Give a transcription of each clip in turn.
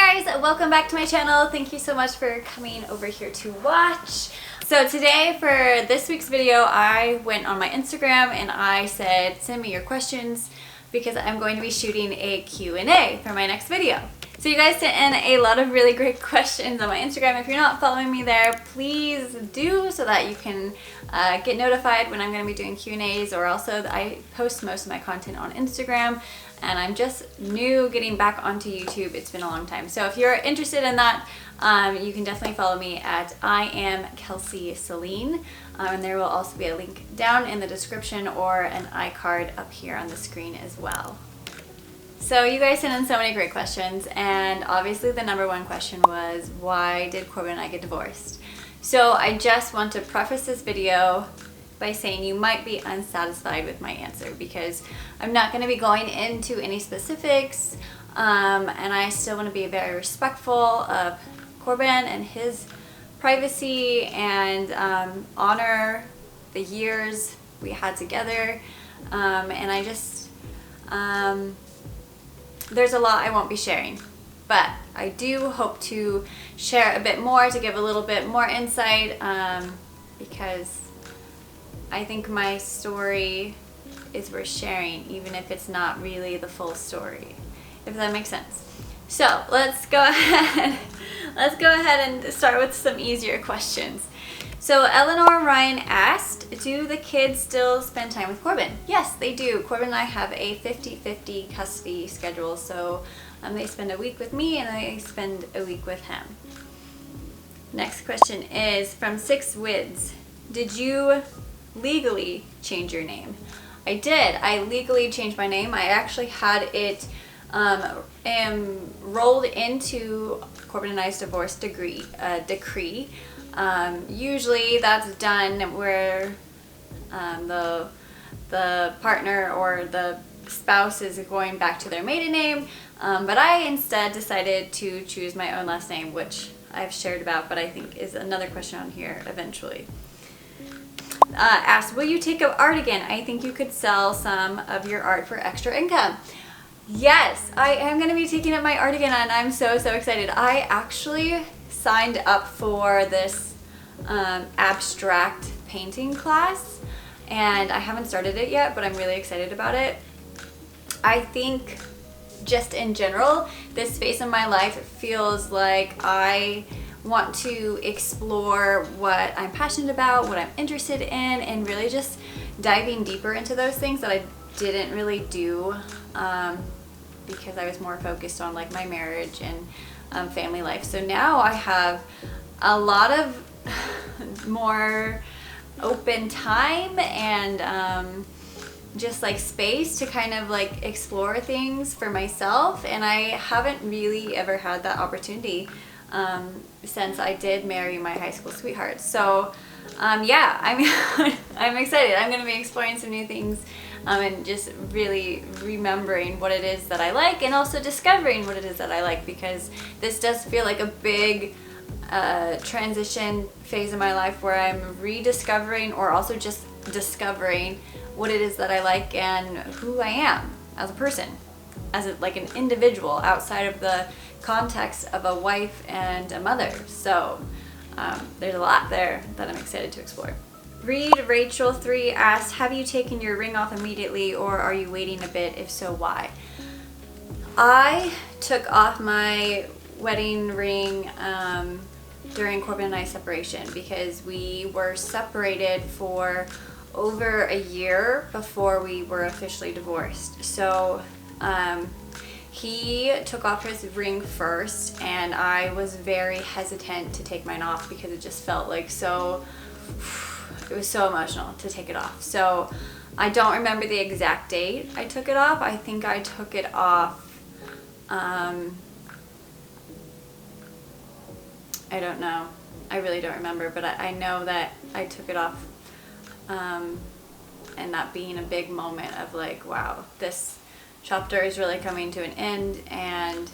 Hey guys, welcome back to my channel. Thank you so much for coming over here to watch. So today for this week's video, I went on my Instagram and I said send me your questions because I'm going to be shooting a Q&A for my next video. So you guys sent in a lot of really great questions on my Instagram. If you're not following me there, please do so that you can get notified when I'm going to be doing Q&As, or also I post most of my content on Instagram. And I'm just new getting back onto YouTube. It's been a long time. So if you're interested in that, you can definitely follow me at I am Kelsey Selene. And there will also be a link down in the description or an iCard up here on the screen as well. So you guys sent in so many great questions, and obviously the number one question was, why did Corbin and I get divorced? So I just want to preface this video by saying you might be unsatisfied with my answer because I'm not going to be going into any specifics, and I still want to be very respectful of Corbin and his privacy and honor the years we had together, and I just there's a lot I won't be sharing, but I do hope to share a bit more, to give a little bit more insight, because I think my story is worth sharing, even if it's not really the full story, if that makes sense. So let's go ahead. Let's go ahead and start with some easier questions. So Eleanor Ryan asked, do the kids still spend time with Corbin? Yes, they do. Corbin and I have a 50-50 custody schedule, so they spend a week with me and I spend a week with him. Next question is from Six Wids. Did you legally change your name? I did. I legally changed my name. I actually had it rolled into Corbin and I's divorce decree. Usually that's done where the partner or the spouse is going back to their maiden name, but I instead decided to choose my own last name, which I've shared about, but I think is another question on here eventually. Asked, will you take up art again? I think you could sell some of your art for extra income. Yes, I am going to be taking up my art again, and I'm so excited. I actually signed up for this abstract painting class, and I haven't started it yet, but I'm really excited about it. I think just in general, this phase of my life feels like I want to explore what I'm passionate about, what I'm interested in, and really just diving deeper into those things that I didn't really do because I was more focused on like my marriage and family life. So now I have a lot of more open time and just like space to kind of like explore things for myself, and I haven't really ever had that opportunity since I did marry my high school sweetheart. So yeah, I'm excited. I'm going to be exploring some new things and just really remembering what it is that I like, and also discovering what it is that I like, because this does feel like a big transition phase of my life where I'm rediscovering, or also just discovering what it is that I like and who I am as a person, as like an individual outside of the context of a wife and a mother. So there's a lot there that I'm excited to explore. Reed Rachel 3 asked, have you taken your ring off immediately, or are you waiting a bit? If so, why? I took off my wedding ring during Corbin and I's separation, because we were separated for over a year before we were officially divorced. So he took off his ring first, and I was very hesitant to take mine off because it just felt like it was so emotional to take it off. So I don't remember the exact date I took it off. I think I took it off, I don't know. I really don't remember, but I know that I took it off, and that being a big moment of like, wow, this chapter is really coming to an end, and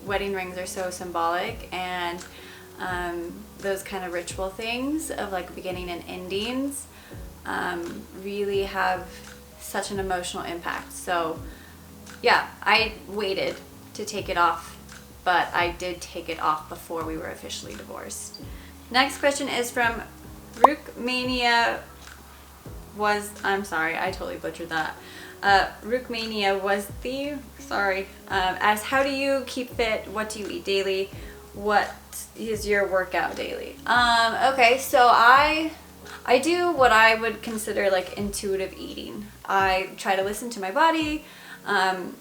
wedding rings are so symbolic, and those kind of ritual things of like beginning and endings really have such an emotional impact. So yeah, I waited to take it off, but I did take it off before we were officially divorced. Next question is from Rookmania I'm sorry, I totally butchered that. Rookmania was the, sorry, as how do you keep fit? What do you eat daily? What is your workout daily? Okay, so I do what I would consider like intuitive eating. I try to listen to my body, and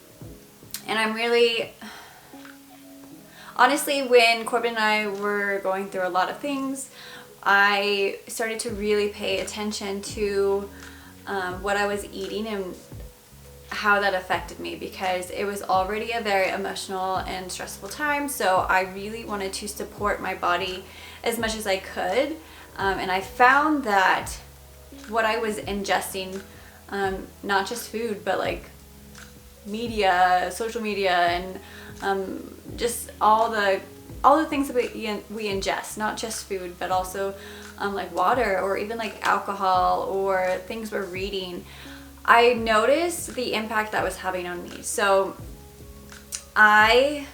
I'm really, honestly, when Corbin and I were going through a lot of things, I started to really pay attention to what I was eating and how that affected me, because it was already a very emotional and stressful time. So I really wanted to support my body as much as I could. And I found that what I was ingesting, not just food, but like media, social media, and just all the things that we ingest, not just food, but also like water or even like alcohol or things we're reading, I noticed the impact that was having on me. So I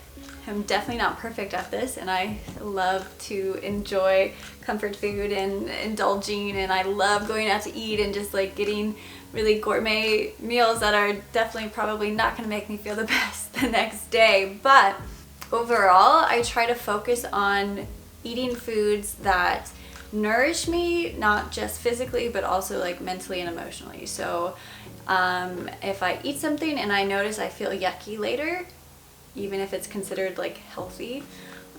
am definitely not perfect at this, and I love to enjoy comfort food and indulging, and I love going out to eat and just like getting really gourmet meals that are definitely probably not going to make me feel the best the next day. But overall, I try to focus on eating foods that nourish me, not just physically, but also like mentally and emotionally. So if I eat something and I notice I feel yucky later, even if it's considered like healthy,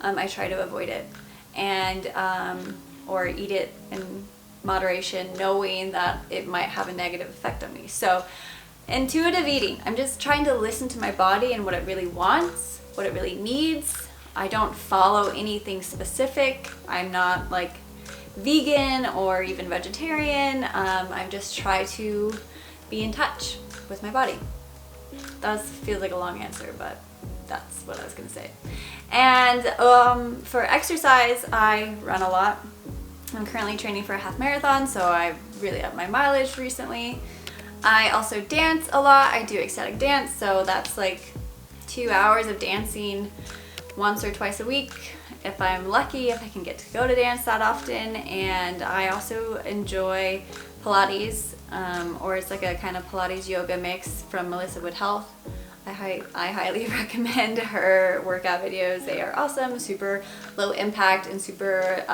I try to avoid it, and or eat it in moderation, knowing that it might have a negative effect on me. So intuitive eating, I'm just trying to listen to my body and what it really wants, what it really needs. I don't follow anything specific. I'm not like vegan or even vegetarian. I just try to be in touch with my body. That feels like a long answer, but that's what I was gonna say. And for exercise, I run a lot. I'm currently training for a half marathon, so I really upped my mileage recently. I also dance a lot. I do ecstatic dance, so that's like 2 hours of dancing once or twice a week, if I'm lucky, if I can get to go to dance that often. And I also enjoy Pilates, or it's like a kind of Pilates yoga mix from Melissa Wood Health. I highly recommend her workout videos. They are awesome, super low impact, and super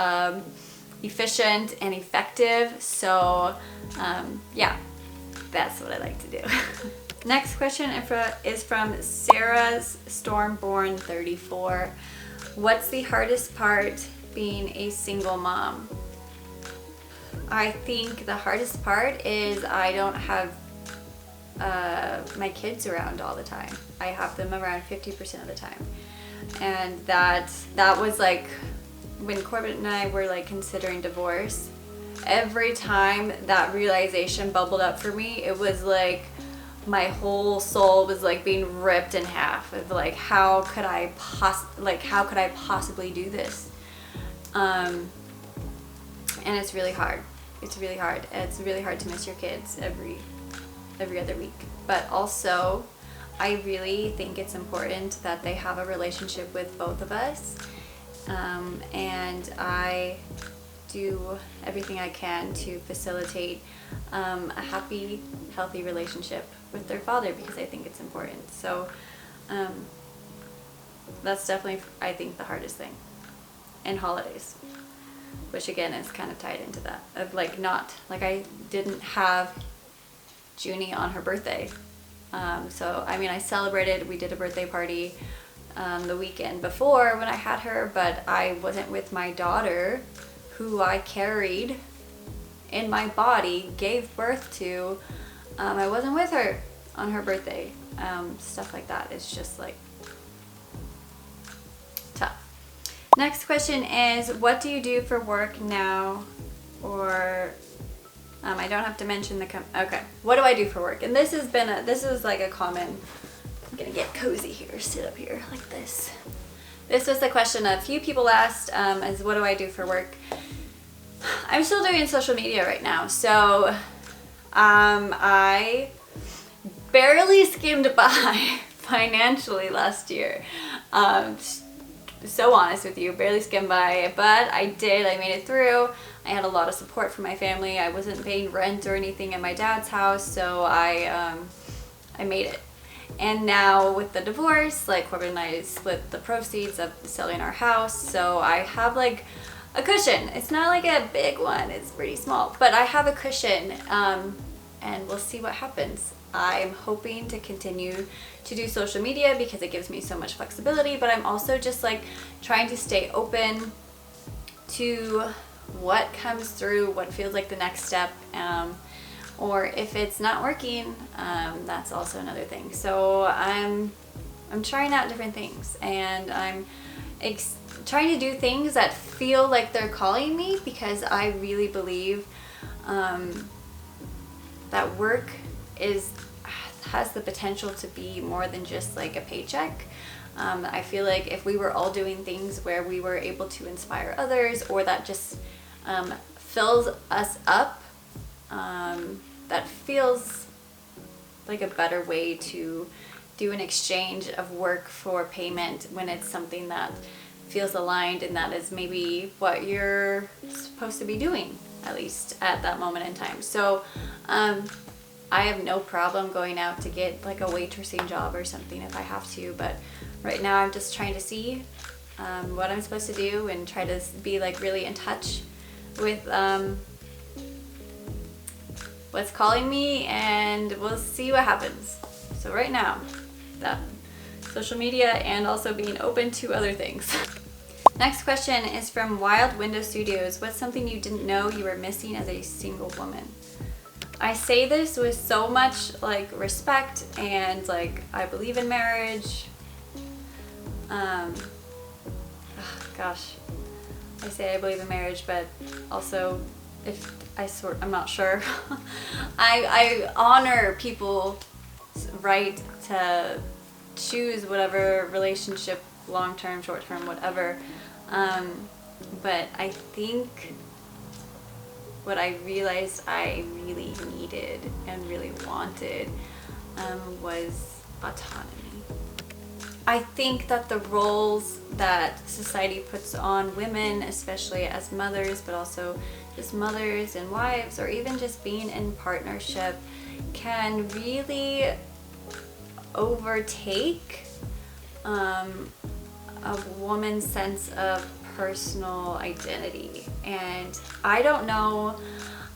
efficient and effective. So yeah, that's what I like to do. Next question is from Sarah's Stormborn 34. What's the hardest part being a single mom? I think the hardest part is I don't have my kids around all the time. I have them around 50% of the time. And that was like when Corbin and I were like considering divorce, every time that realization bubbled up for me, it was like my whole soul was like being ripped in half of like, how could I possibly do this? And it's really hard. It's really hard. It's really hard to miss your kids every other week. But also, I really think it's important that they have a relationship with both of us. And I do everything I can to facilitate a happy, healthy relationship with their father, because I think it's important. So that's definitely, I think, the hardest thing. And holidays, which again is kind of tied into that, of like I didn't have Junie on her birthday. So I mean, I celebrated, we did a birthday party the weekend before when I had her, but I wasn't with my daughter, who I carried in my body, gave birth to. I wasn't with her on her birthday. Stuff like that is just like tough. Next question is, what do you do for work now? Or I don't have to mention okay. What do I do for work? And this is like a common, I'm gonna get cozy here, sit up here like this. This was the question a few people asked, is what do I do for work? I'm still doing social media right now, so I barely skimmed by financially last year. So honest with you, barely skimmed by, but I did. I made it through. I had a lot of support from my family. I wasn't paying rent or anything at my dad's house, so I made it. And now with the divorce, like Corbin and I split the proceeds of selling our house, so I have like a cushion. It's not like a big one, it's pretty small, but I have a cushion, and we'll see what happens. I'm hoping to continue to do social media because it gives me so much flexibility, but I'm also just like trying to stay open to what comes through, what feels like the next step, or if it's not working, that's also another thing. So I'm trying out different things, and I'm trying to do things that feel like they're calling me, because I really believe that work has the potential to be more than just like a paycheck. I feel like if we were all doing things where we were able to inspire others, or that just fills us up, that feels like a better way to do an exchange of work for payment, when it's something that feels aligned and that is maybe what you're supposed to be doing, at least at that moment in time. So I have no problem going out to get like a waitressing job or something if I have to, but right now I'm just trying to see what I'm supposed to do and try to be like really in touch with what's calling me, and we'll see what happens. So right now, that social media and also being open to other things. Next question is from Wild Window Studios. What's something you didn't know you were missing as a single woman? I say this with so much like respect, and like I believe in marriage. Gosh, I say I believe in marriage, but also I'm not sure. I honor people's right to choose whatever relationship, long-term, short-term, whatever. But I think what I realized I really needed and really wanted was autonomy. I think that the roles that society puts on women, especially as mothers, but also just mothers and wives, or even just being in partnership, can really overtake a woman's sense of personal identity. And I don't know,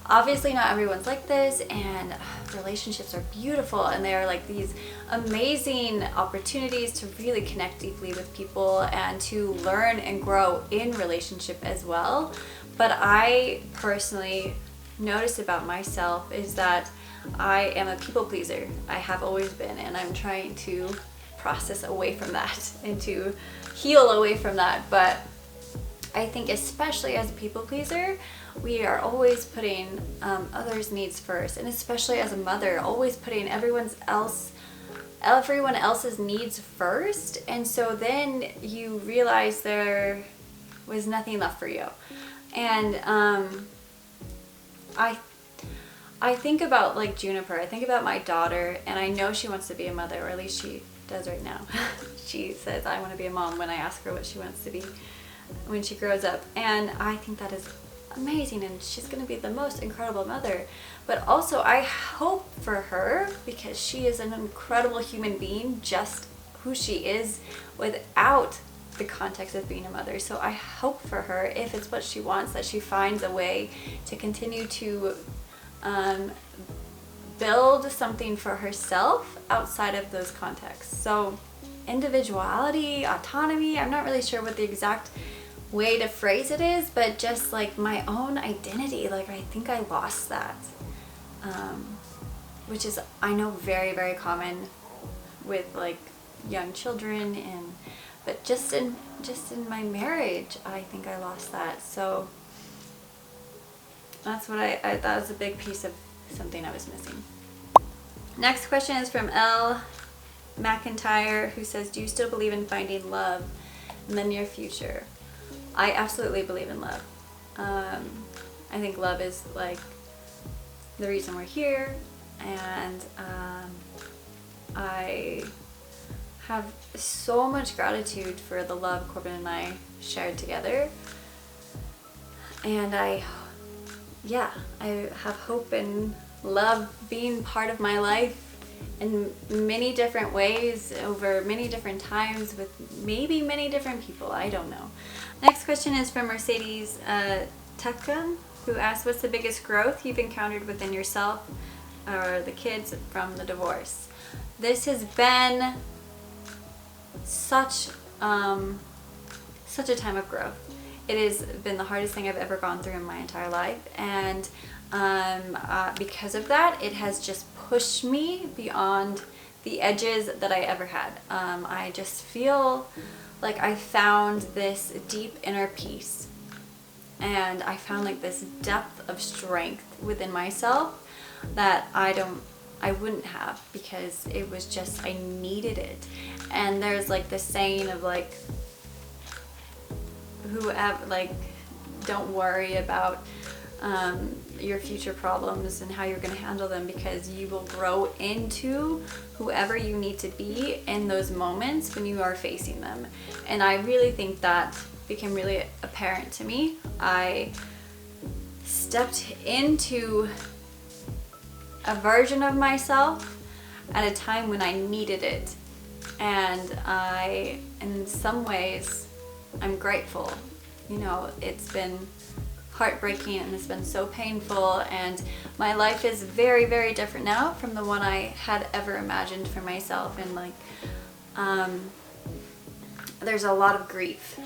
obviously not everyone's like this, and relationships are beautiful, and they are like these amazing opportunities to really connect deeply with people and to learn and grow in relationship as well. But I personally noticed about myself is that I am a people pleaser. I have always been, and I'm trying to process away from that and to heal away from that. But I think especially as a people pleaser, we are always putting others' needs first, and especially as a mother, always putting everyone else's needs first. And so then you realize there was nothing left for you. And I think about like Juniper. I think about my daughter, and I know she wants to be a mother, or at least she does right now. She says, I want to be a mom, when I ask her what she wants to be when she grows up. And I think that is amazing, and she's going to be the most incredible mother. But also I hope for her, because she is an incredible human being, just who she is without the context of being a mother. So I hope for her, if it's what she wants, that she finds a way to continue to build something for herself outside of those contexts. So individuality, autonomy, I'm not really sure what the exact way to phrase it is, but just like my own identity, like I think I lost that, which is, I know, very, very common with like young children, and but just in my marriage, I think I lost that. So that's what that was a big piece of something I was missing. Next question is from L. McIntyre, who says, do you still believe in finding love in the near future? I absolutely believe in love. I think love is like the reason we're here, and I have so much gratitude for the love Corbin and I shared together. And I have hope and love being part of my life in many different ways over many different times with maybe many different people. I don't know. Next question is from Mercedes Tuckham, who asks, what's the biggest growth you've encountered within yourself or the kids from the divorce? This has been such a time of growth. It has been the hardest thing I've ever gone through in my entire life, and because of that, it has just pushed me beyond the edges that I ever had. I just feel like I found this deep inner peace, and I found like this depth of strength within myself that I wouldn't have, because it was just, I needed it. And there's like this saying of like, whoever, like, don't worry about your future problems and how you're going to handle them, because you will grow into whoever you need to be in those moments when you are facing them. And I really think that became really apparent to me. I stepped into a version of myself at a time when I needed it, and I, in some ways, I'm grateful. You know, it's been heartbreaking and it's been so painful, and my life is very, very different now from the one I had ever imagined for myself. And like, there's a lot of grief,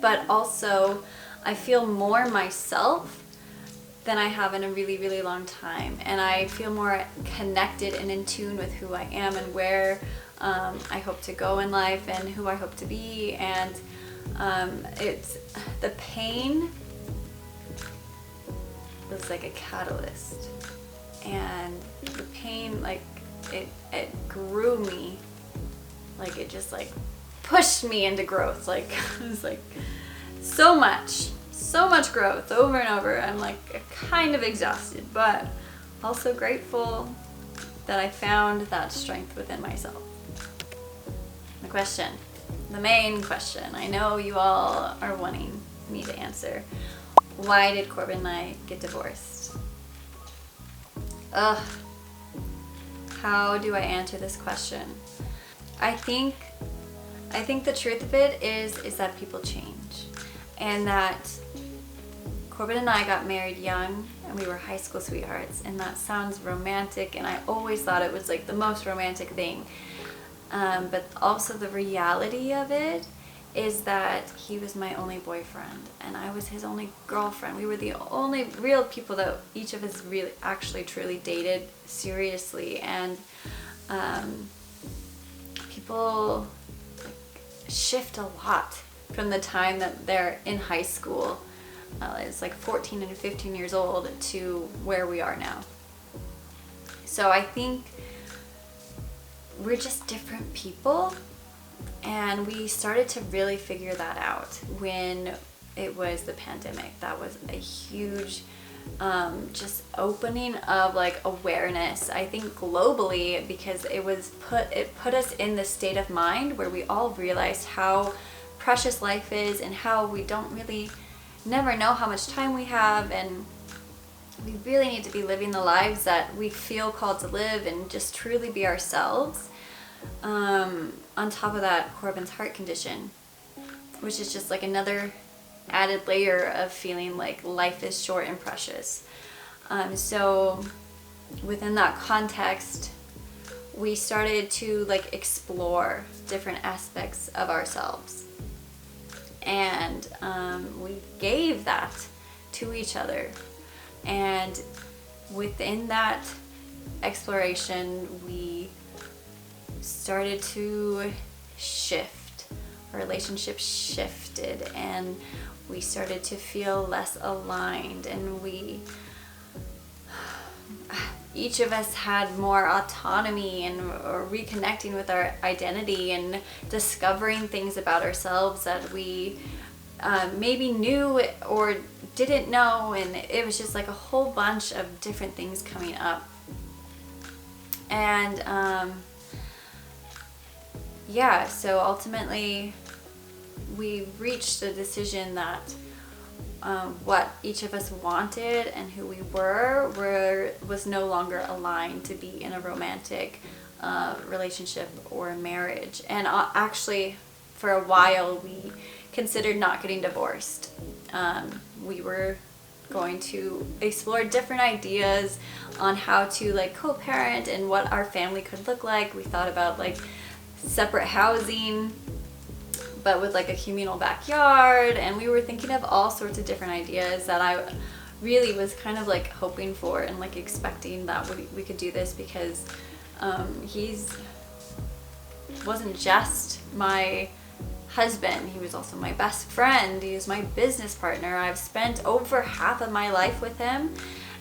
but also I feel more myself than I have in a really, really long time. And I feel more connected and in tune with who I am and where I hope to go in life and who I hope to be. And it's the pain was like a catalyst, and the pain, like, it grew me, like it just like pushed me into growth. Like it was like so much growth over and over. I'm like kind of exhausted, but also grateful that I found that strength within myself. The main question I know you all are wanting me to answer: why did Corbin and I get divorced? How do I answer this question? I think the truth of it is that people change, and that Corbin and I got married young, and we were high school sweethearts, and that sounds romantic, and I always thought it was like the most romantic thing. But also the reality of it is that he was my only boyfriend and I was his only girlfriend. We were the only real people that each of us really actually truly dated seriously. And people like shift a lot from the time that they're in high school. It's like 14 and 15 years old to where we are now. So I think we're just different people, and we started to really figure that out when it was the pandemic. That was a huge just opening of like awareness, I think globally, because it put us in this state of mind where we all realized how precious life is and how we don't really never know how much time we have, and we really need to be living the lives that we feel called to live and just truly be ourselves. On top of that, Corbin's heart condition, which is just like another added layer of feeling like life is short and precious. So within that context, we started to like explore different aspects of ourselves, and we gave that to each other. And within that exploration, we started to shift. Our relationship shifted, and we started to feel less aligned, and each of us had more autonomy and or reconnecting with our identity and discovering things about ourselves that we maybe knew or didn't know. And it was just like a whole bunch of different things coming up. And yeah, so ultimately we reached a decision that what each of us wanted and who we was no longer aligned to be in a romantic relationship or a marriage. And actually, for a while, we considered not getting divorced. We were going to explore different ideas on how to like co-parent and what our family could look like. We thought about like separate housing, but with like a communal backyard, and we were thinking of all sorts of different ideas that I really was kind of like hoping for and like expecting that we could do this, because he's wasn't just my husband, he was also my best friend, he was my business partner. I've spent over half of my life with him,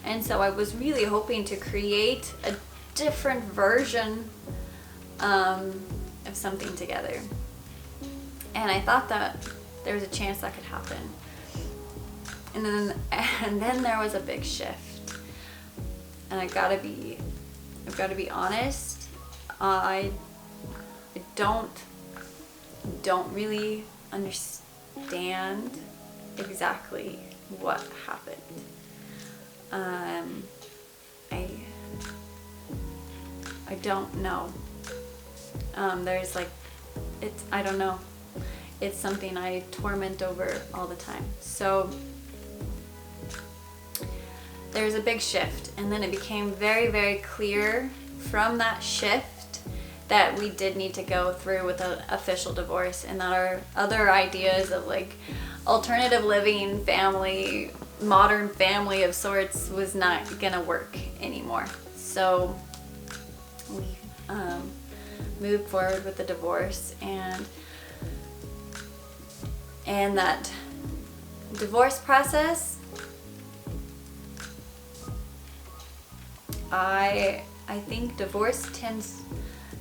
and so I was really hoping to create a different version of something together. And I thought that there was a chance that could happen. And then there was a big shift. And I've got to be honest. I don't really understand exactly what happened. I don't know. There's like, I don't know. It's something I torment over all the time. So there's a big shift, and then it became very, very clear from that shift that we did need to go through with an official divorce, and that our other ideas of like alternative living, family, modern family of sorts was not gonna work anymore. So we moved forward with the divorce, and that divorce process, I think divorce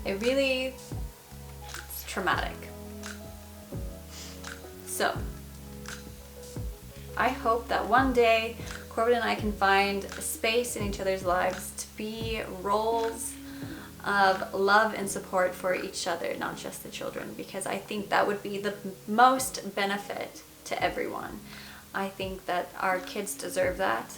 it's traumatic. So I hope that one day Corbin and I can find a space in each other's lives to be roles of love and support for each other, not just the children, because I think that would be the most benefit to everyone. I think that our kids deserve that.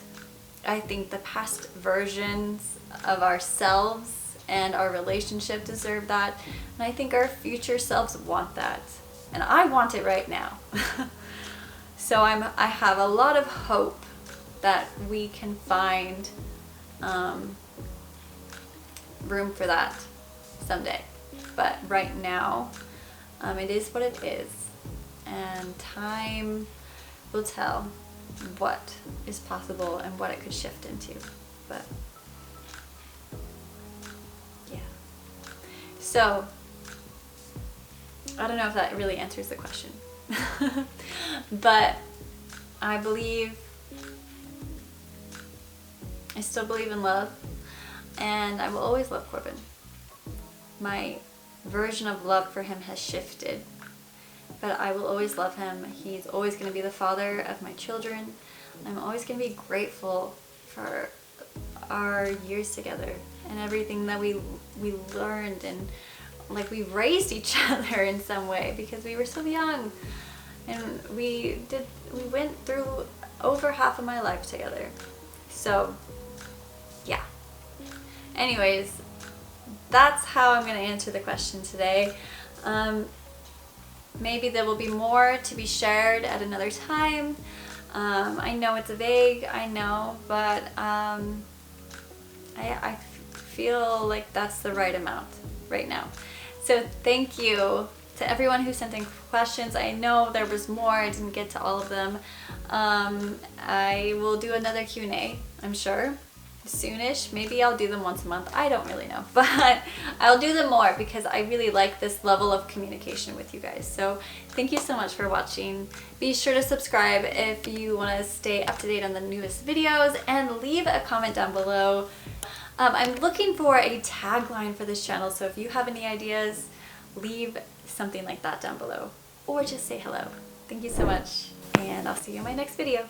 I think the past versions of ourselves and our relationship deserve that. And I think our future selves want that. And I want it right now. So I have a lot of hope that we can find room for that someday. But right now, it is what it is. And time will tell what is possible and what it could shift into. But yeah. So I don't know if that really answers the question. But I still believe in love, and I will always love Corbin. My version of love for him has shifted, but I will always love him. He's always going to be the father of my children. I'm always going to be grateful for our years together and everything that we learned, and like we raised each other in some way, because we were so young, and we went through over half of my life together. So yeah. Anyways, that's how I'm going to answer the question today. Maybe there will be more to be shared at another time. I know it's vague, I know, but I feel like that's the right amount right now. So thank you to everyone who sent in questions. I know there was more, I didn't get to all of them. I will do another Q&A, I'm sure, soonish. Maybe I'll do them once a month, I don't really know, but I'll do them more because I really like this level of communication with you guys. So thank you so much for watching. Be sure to subscribe if you want to stay up to date on the newest videos, and leave a comment down below. I'm looking for a tagline for this channel, so if you have any ideas, leave something like that down below, or just say hello. Thank you so much, and I'll see you in my next video.